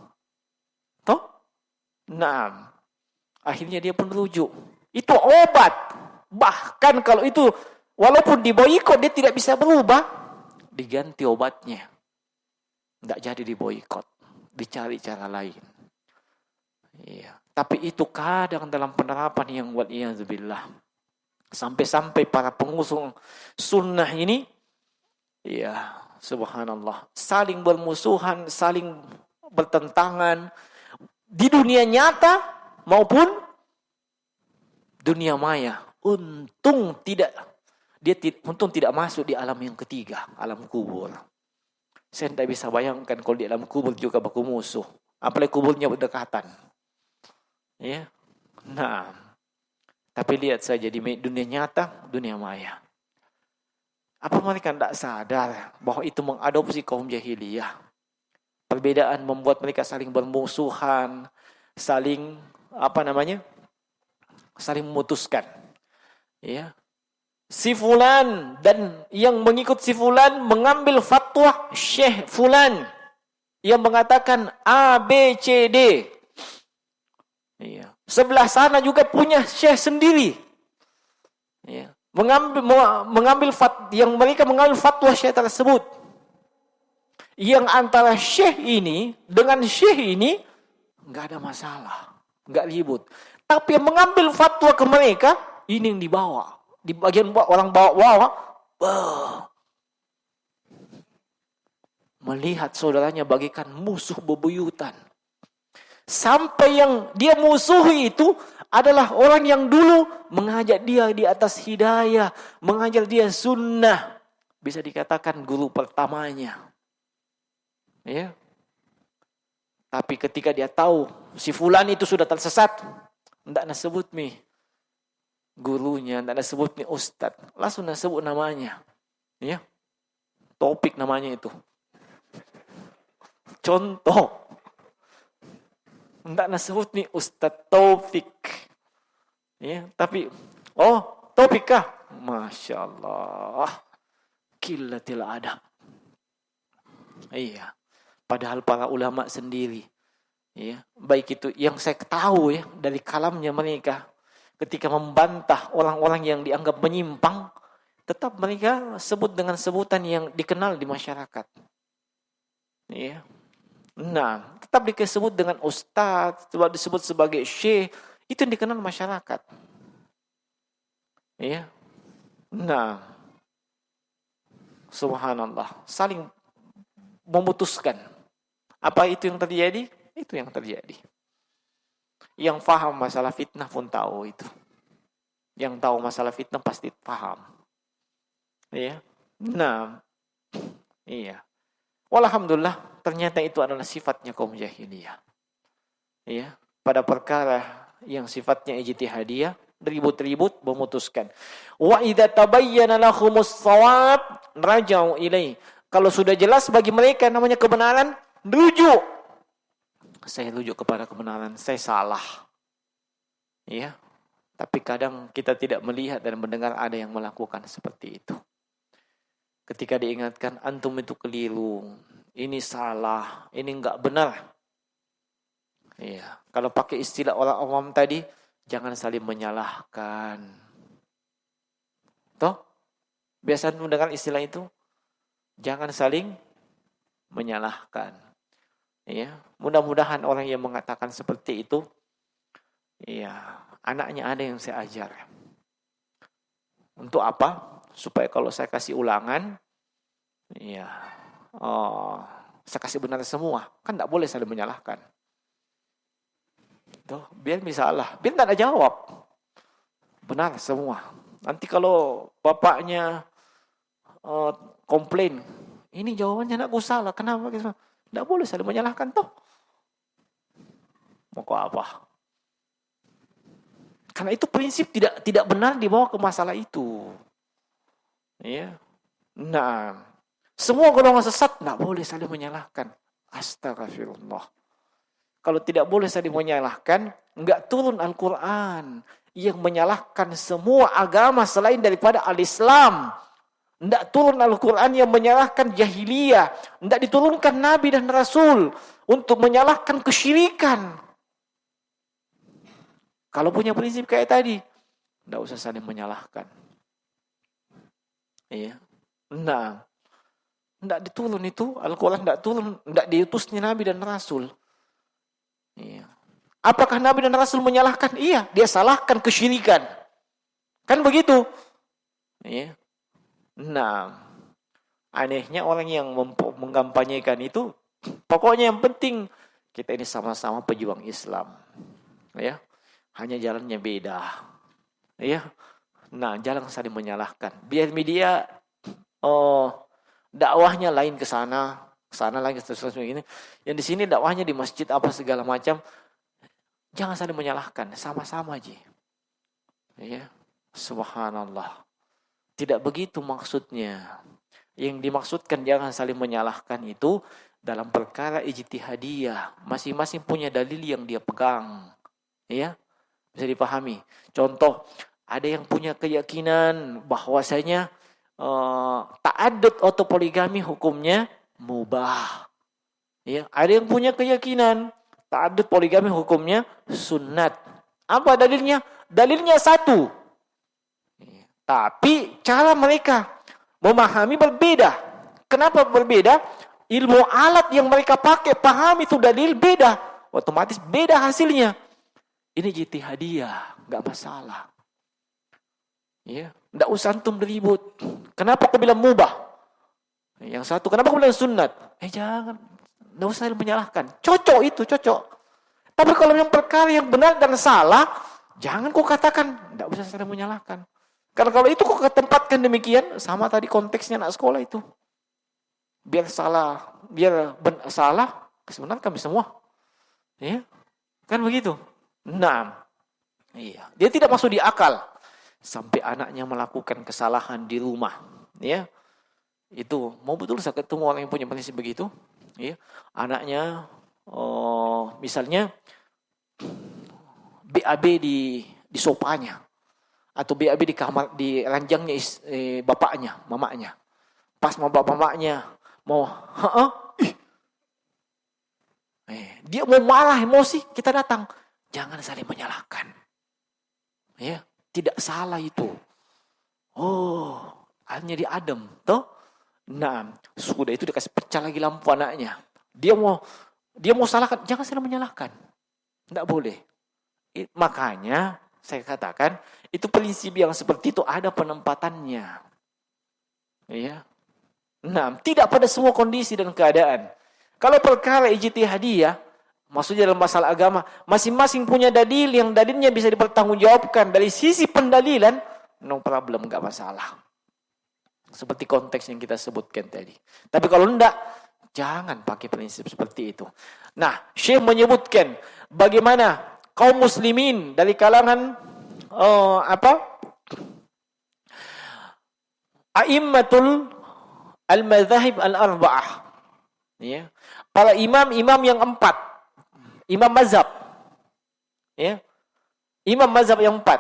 [SPEAKER 2] Toh? Nah, akhirnya dia pun rujuk. Itu obat. Bahkan kalau itu, walaupun diboikot, dia tidak bisa berubah, diganti obatnya. Tidak jadi diboikot. Dicari cara lain. Iya. Tapi itu kadang dalam penerapan yang waliyadzubillah. Sampai-sampai para pengusung sunnah ini, ya subhanallah, saling bermusuhan, saling bertentangan di dunia nyata maupun dunia maya. Untung tidak masuk di alam yang ketiga, alam kubur. Saya tidak bisa bayangkan kalau di alam kubur juga baku musuh, apalagi kuburnya berdekatan. Ya, nah, tapi lihat saja di dunia nyata, dunia maya. Apa mereka tidak sadar bahwa itu mengadopsi kaum jahiliyah? Perbedaan membuat mereka saling bermusuhan, saling saling memutuskan. Ya, si fulan dan yang mengikut si fulan mengambil fatwa Syekh fulan yang mengatakan A, B, C, D. Iya. Sebelah sana juga punya syekh sendiri. Iya. Yang mereka mengambil fatwa syekh tersebut. Yang antara syekh ini dengan syekh ini enggak ada masalah, enggak ribut. Tapi yang mengambil fatwa ke mereka ini yang dibawa. Di bagian orang bawa melihat saudaranya bagaikan musuh bebuyutan. Sampai yang dia musuhi itu adalah orang yang dulu mengajak dia di atas hidayah, mengajar dia sunnah. Bisa dikatakan guru pertamanya. Ya. Tapi ketika dia tahu si fulan itu sudah tersesat, tidak disebut nih gurunya, tidak disebut nih ustad, langsung disebut namanya. Ya. Topik namanya itu. Contoh. Tidak disebut nih Ustadz Taufik. Ya, tapi Taufik kah? Masya Allah. qillatil adab. Iya. Padahal para ulama sendiri, ya, baik itu yang saya tahu ya dari kalamnya mereka, ketika membantah orang-orang yang dianggap menyimpang, tetap mereka sebut dengan sebutan yang dikenal di masyarakat. Ya. Nah, tetap disebut dengan ustaz, disebut sebagai syekh, itu yang dikenal masyarakat. Ya. Nah, subhanallah, saling memutuskan. Apa itu yang terjadi? Itu yang terjadi. Yang paham masalah fitnah pun tahu itu. Yang tahu masalah fitnah pasti paham. Ya. Nah, iya. Walhamdulillah, ternyata itu adalah sifatnya kaum jahiliyah. Ya, pada perkara yang sifatnya ijtihadiyah, ribut-ribut memutuskan. Wa idza tabayyana lahumus shawab raja'u ilaihi. Kalau sudah jelas bagi mereka namanya kebenaran, rujuk. Saya rujuk kepada kebenaran, saya salah. Ya. Tapi kadang kita tidak melihat dan mendengar ada yang melakukan seperti itu. Ketika diingatkan, antum itu keliru, ini salah, ini enggak benar. Iya, kalau pakai istilah orang awam tadi, jangan saling menyalahkan. Toh? Biasa mendengar istilah itu, jangan saling menyalahkan. Iya, mudah-mudahan orang yang mengatakan seperti itu, iya, anaknya ada yang saya ajar. Untuk apa? Supaya kalau saya kasih ulangan, ya, saya kasih benar semua. Kan tidak boleh saling menyalahkan. Tuh, biar misalnya, biar tidak ada jawab. Benar semua. Nanti kalau bapaknya komplain, ini jawabannya anakku salah. Kenapa? Tidak boleh saling menyalahkan toh. Mau apa? Karena itu prinsip tidak benar dibawa ke masalah itu. Ya. Nah, semua golongan sesat tidak boleh saling menyalahkan. Astagfirullah. Kalau tidak boleh saling menyalahkan, enggak turun Al-Quran yang menyalahkan semua agama selain daripada Al-Islam. Enggak turun Al-Quran yang menyalahkan jahiliyah. Enggak diturunkan Nabi dan Rasul untuk menyalahkan kesyirikan. Kalau punya prinsip kayak tadi, enggak usah saling menyalahkan. Iya. Nah, enggak diturun itu, Al-Quran enggak turun, enggak diutusnya Nabi dan Rasul. Iya. Apakah Nabi dan Rasul menyalahkan? Iya, dia salahkan kesyirikan. Kan begitu? Iya. Nah, anehnya orang yang mengkampanyekan itu, pokoknya yang penting kita ini sama-sama pejuang Islam. Ya. Hanya jalannya beda. Ya. Nah, jangan saling menyalahkan. Biar media dakwahnya lain ke sana lagi terus begini. Yang di sini dakwahnya di masjid apa segala macam. Jangan saling menyalahkan, sama-sama aja. Ya. Subhanallah. Tidak begitu maksudnya. Yang dimaksudkan jangan saling menyalahkan itu dalam perkara ijtihadiyah. Masing-masing punya dalil yang dia pegang. Ya. Bisa dipahami. Contoh, ada yang punya keyakinan bahwasanya ta'addud atau poligami hukumnya mubah. Ya, ada yang punya keyakinan ta'addud poligami hukumnya sunnat. Apa dalilnya? Dalilnya satu. Ya, tapi cara mereka memahami berbeda. Kenapa berbeda? Ilmu alat yang mereka pakai paham itu dalil beda. Otomatis beda hasilnya. Ini ijtihadiyah, enggak masalah. Ya, enggak usah antum beribut. Kenapa aku bilang mubah? Yang satu, kenapa aku bilang sunat? Jangan, enggak usah menyalahkan. Cocok itu, cocok. Tapi kalau yang perkara yang benar dan salah, jangan kau katakan, enggak usah saling menyalahkan. Karena kalau itu kau ketempatkan demikian, sama tadi konteksnya anak sekolah itu. Biar salah, salah, sebenarnya kami semua. Ya, kan begitu. Nah, iya, dia tidak masuk di akal sampai anaknya melakukan kesalahan di rumah, ya. Itu mau betul saya ketemu orang yang punya prinsip begitu, ya. Anaknya misalnya BAB di sofanya atau BAB di kamar di ranjangnya bapaknya, mamanya. pas mau bapak-bapaknya, mau, dia mau marah, emosi, kita datang. Jangan saling menyalahkan. Ya, tidak salah itu. Oh, hanya diadem, toh? Nah, sudah itu dikasih pecah lagi lampu anaknya. Dia mau salahkan, jangan saling menyalahkan. Tidak boleh. Makanya saya katakan itu prinsip yang seperti itu ada penempatannya. Ya. Nah, tidak pada semua kondisi dan keadaan. Kalau perkara ijtihadiyah, maksudnya dalam masalah agama, masing-masing punya dalil yang dalilnya bisa dipertanggungjawabkan dari sisi pendalilan, no problem, enggak masalah. Seperti konteks yang kita sebutkan tadi. Tapi kalau enggak, jangan pakai prinsip seperti itu. Nah, Syekh menyebutkan bagaimana kaum muslimin dari kalangan a'immatul al-madzahib al-arba'ah. Ya. Para imam-imam yang 4. Imam mazhab. Ya. Imam mazhab yang 4.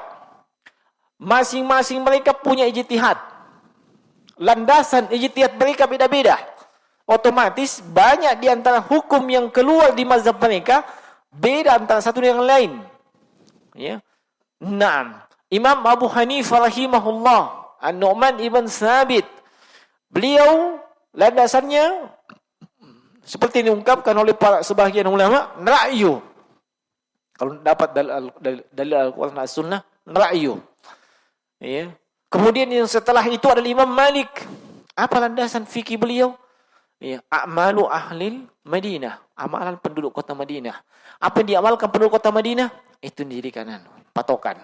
[SPEAKER 2] Masing-masing mereka punya ijtihad. Landasan ijtihad mereka beda-beda. Otomatis banyak di antara hukum yang keluar di mazhab mereka beda antara satu dengan lain. Ya. Naam. Imam Abu Hanifah rahimahullah, An-Nu'man ibn Thabit, beliau landasannya seperti diungkapkan oleh para sebagian ulama, ra'yu. Kalau dapat dalil Al-Quran dan As-Sunnah, ra'yu. Ya. Kemudian yang setelah itu adalah Imam Malik. Apa landasan fikih beliau? Ya, a'malu ahlil Madinah, amalan penduduk kota Madinah. Apa yang diamalkan penduduk kota Madinah? Itu dijadikan patokan.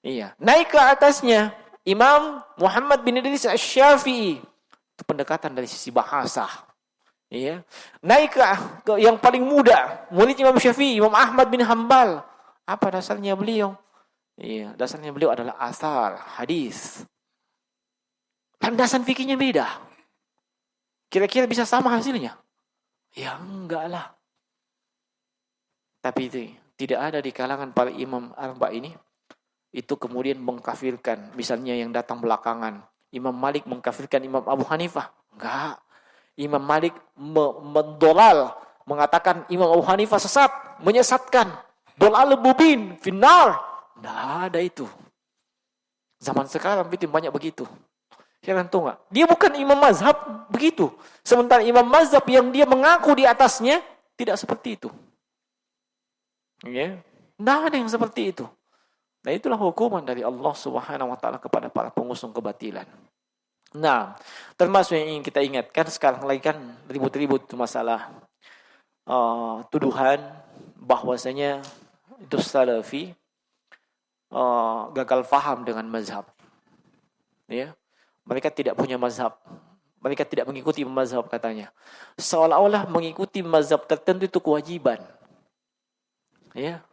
[SPEAKER 2] Iya. Naik ke atasnya Imam Muhammad bin Idris Asy-Syafi'i. Itu pendekatan dari sisi bahasa. Iya. Naik ke yang paling muda, murid Imam Syafi'i, Imam Ahmad bin Hambal. Apa dasarnya beliau? Iya, dasarnya beliau adalah asar, hadis. Landasan fikihnya beda. Kira-kira bisa sama hasilnya? Ya enggak lah. Tapi itu tidak ada di kalangan para imam arba ini itu kemudian mengkafirkan, misalnya yang datang belakangan. Imam Malik mengkafirkan Imam Abu Hanifah. Enggak. Imam Malik mendolal, mengatakan Imam Abu Hanifah sesat, menyesatkan. Dolal mubin, finnar. Enggak ada itu. Zaman sekarang itu banyak begitu. Kalian tahu enggak? Dia bukan imam mazhab begitu. Sementara imam mazhab yang dia mengaku di atasnya tidak seperti itu. Ya. Enggak ada yang seperti itu. Nah, itulah hukuman dari Allah Subhanahu wa taala kepada para pengusung kebatilan. Nah, termasuk yang ingin kita ingatkan sekarang lagi kan ribut-ribut masalah tuduhan bahwasanya itu salafi gagal faham dengan mazhab. Ya. Mereka tidak punya mazhab. Mereka tidak mengikuti mazhab katanya. Seolah-olah mengikuti mazhab tertentu itu kewajiban. Ya.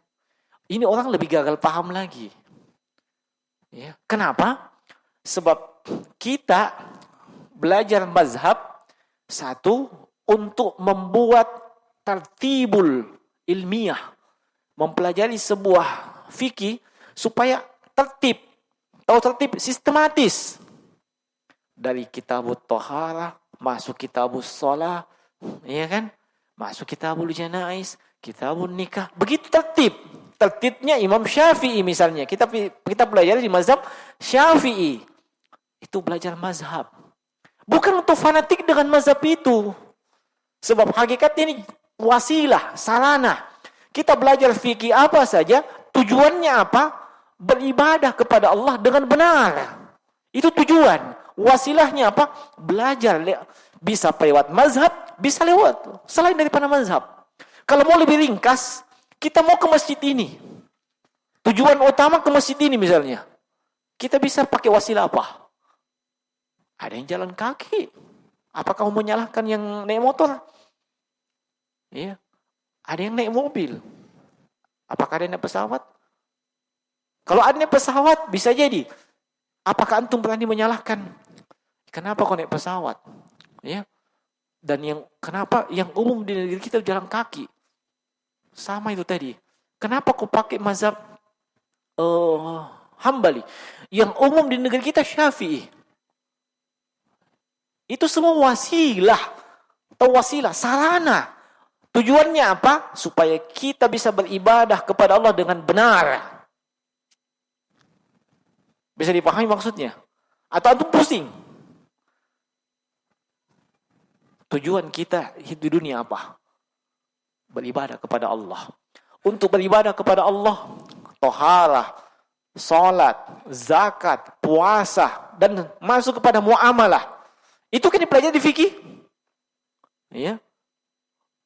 [SPEAKER 2] Ini orang lebih gagal paham lagi. Ya. Kenapa? Sebab kita belajar mazhab satu untuk membuat tartibul ilmiah, mempelajari sebuah fikih supaya tertib, tahu tertib sistematis. Dari kitabut tohara masuk kitabus sholah, ya kan? Masuk kitabul janais, kitabun nikah, begitu tertib. Tertibnya Imam Syafi'i misalnya. Kita belajar di mazhab Syafi'i. Itu belajar mazhab. Bukan untuk fanatik dengan mazhab itu. Sebab hakikatnya ini wasilah, sarana. Kita belajar fikih apa saja, tujuannya apa? Beribadah kepada Allah dengan benar. Itu tujuan. Wasilahnya apa? Belajar. Bisa lewat mazhab, bisa lewat selain daripada mazhab. Kalau mau lebih ringkas, kita mau ke masjid ini. Tujuan utama ke masjid ini misalnya. Kita bisa pakai wasilah apa? Ada yang jalan kaki. Apakah kamu menyalahkan yang naik motor? Iya. Ada yang naik mobil. Apakah ada yang naik pesawat? Kalau ada naik pesawat, bisa jadi. Apakah antum berani menyalahkan? Kenapa kau naik pesawat? Ya. Dan yang kenapa yang umum di negeri kita jalan kaki? Sama itu tadi. Kenapa kau pakai mazhab Hambali? Yang umum di negeri kita Syafi'i. Itu semua wasilah. Atau wasilah, sarana. Tujuannya apa? Supaya kita bisa beribadah kepada Allah dengan benar. Bisa dipahami maksudnya? Atau antum pusing? Tujuan kita hidup di dunia apa? Beribadah kepada Allah. Untuk beribadah kepada Allah, toharah, salat, zakat, puasa, dan masuk kepada muamalah. Itu kan dipelajari di fikih. Ya.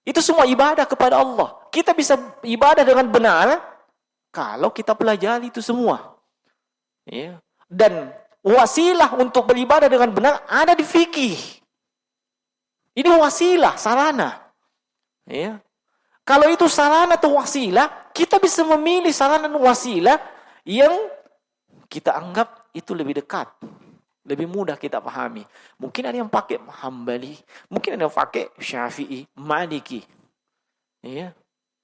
[SPEAKER 2] Itu semua ibadah kepada Allah. Kita bisa ibadah dengan benar kalau kita pelajari itu semua. Ya. Dan wasilah untuk beribadah dengan benar ada di fikih. Ini wasilah, sarana. Ya. Kalau itu sarana atau wasilah, kita bisa memilih sarana dan wasilah yang kita anggap itu lebih dekat. Lebih mudah kita pahami. Mungkin ada yang pakai Hambali, mungkin ada yang pakai Syafi'i, Maliki. Ya.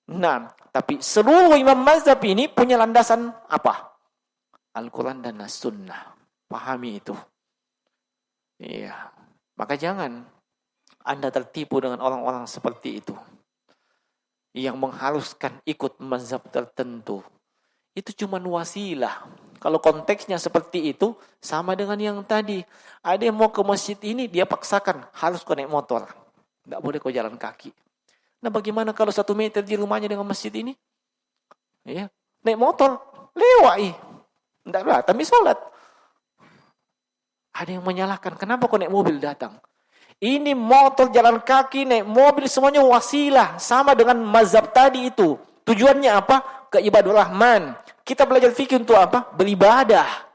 [SPEAKER 2] Nah, tapi seluruh imam mazhab ini punya landasan apa? Al-Quran dan As-Sunnah. Pahami itu. Iya. Maka jangan Anda tertipu dengan orang-orang seperti itu. Yang mengharuskan ikut mazhab tertentu. Itu cuma wasilah. Kalau konteksnya seperti itu, sama dengan yang tadi. Ada yang mau ke masjid ini, dia paksakan. Harus kau naik motor. Tidak boleh kau jalan kaki. Nah bagaimana kalau 1 meter di rumahnya dengan masjid ini? Ya, naik motor, lewat. Tidak lah, tapi sholat. Ada yang menyalahkan, kenapa kau naik mobil datang? Ini motor, jalan kaki, naik mobil, semuanya wasilah. Sama dengan mazhab tadi itu. Tujuannya apa? Keibadah Rahman. Kita belajar fikih untuk apa? Beribadah.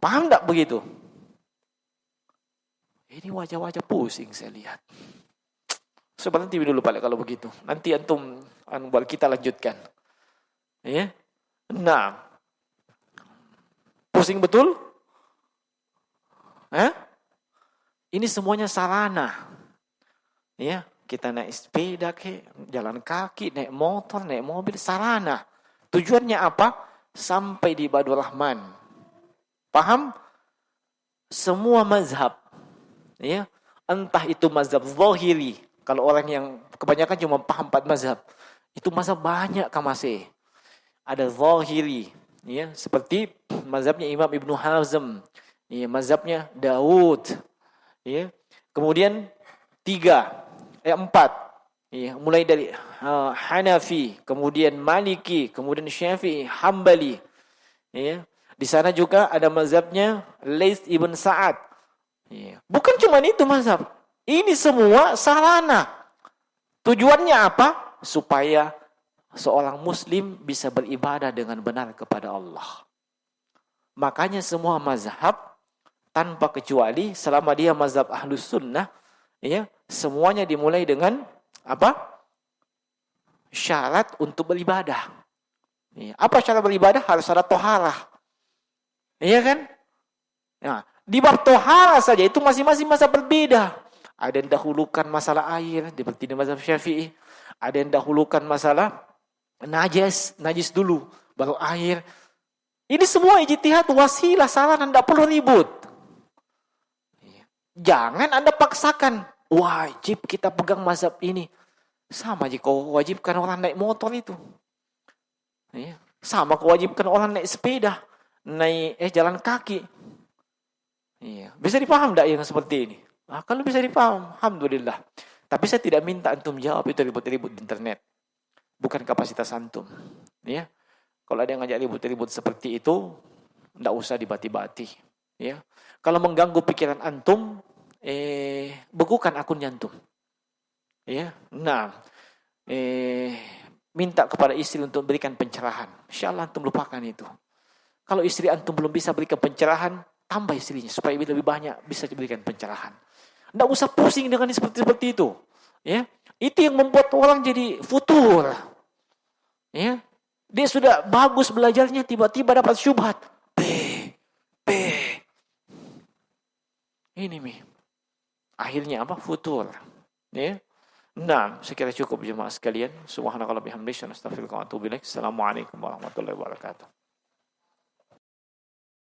[SPEAKER 2] Paham tak begitu? Ini wajah-wajah pusing saya lihat. Coba nanti dulu balik kalau begitu. Nanti antum buat kita lanjutkan. Ya. Nah. Pusing betul? Ini semuanya sarana. Ya, kita naik sepeda, jalan kaki, naik motor, naik mobil, sarana. Tujuannya apa? Sampai di ibadah Rahman. Paham? Semua mazhab. Ya, entah itu mazhab zahiri. Kalau orang yang kebanyakan cuma paham 4 mazhab. Itu mazhab banyak masih. Ada zahiri. Ya, seperti mazhabnya Imam Ibnu Hazm. Ya, mazhabnya Daud. Ya. Kemudian 4. Ya, mulai dari Hanafi, kemudian Maliki, kemudian Syafi'i, Hambali. Ya. Di sana juga ada mazhabnya Laits ibn Sa'ad. Ya. Bukan cuma itu mazhab. Ini semua sarana. Tujuannya apa? Supaya seorang muslim bisa beribadah dengan benar kepada Allah. Makanya semua mazhab tanpa kecuali selama dia mazhab Ahlus Sunnah, ya, semuanya dimulai dengan apa? Syarat untuk beribadah. Ya, apa syarat beribadah? Harus ada toharah. Iya kan? Nah, di bab toharah saja itu masing-masing mazhab berbeda. Ada yang dahulukan masalah air, seperti di mazhab Syafi'i. Ada yang dahulukan masalah najis dulu, baru air. Ini semua ijtihad, wasilah, sarana, tidak perlu ribut. Jangan Anda paksakan, wajib kita pegang mazhab ini. Sama aja kau wajibkan orang naik motor itu. Ya. Sama kau wajibkan orang naik sepeda, naik jalan kaki. Ya. Bisa dipaham tak yang seperti ini? Nah, kalau bisa dipaham, alhamdulillah. Tapi saya tidak minta antum jawab itu ribut-ribut di internet. Bukan kapasitas antum. Ya. Kalau ada yang ngajak ribut-ribut seperti itu, tidak usah dibati-bati. Ya. Kalau mengganggu pikiran antum, bekukan akunnya antum. Ya. Nah, minta kepada istri untuk berikan pencerahan. Insyaallah antum lupakan itu. Kalau istri antum belum bisa berikan pencerahan, tambah istrinya supaya lebih banyak bisa diberikan pencerahan. Tidak usah pusing dengan seperti itu. Ya. Itu yang membuat orang jadi futur. Ya. Dia sudah bagus belajarnya, tiba-tiba dapat syubhat. Ini akhirnya apa? Futur. Ya. Nah, sekira cukup jemaah sekalian. Subhanallah bihamdihi, astaghfiruka wa atubu ilaik. Assalamualaikum warahmatullahi wabarakatuh.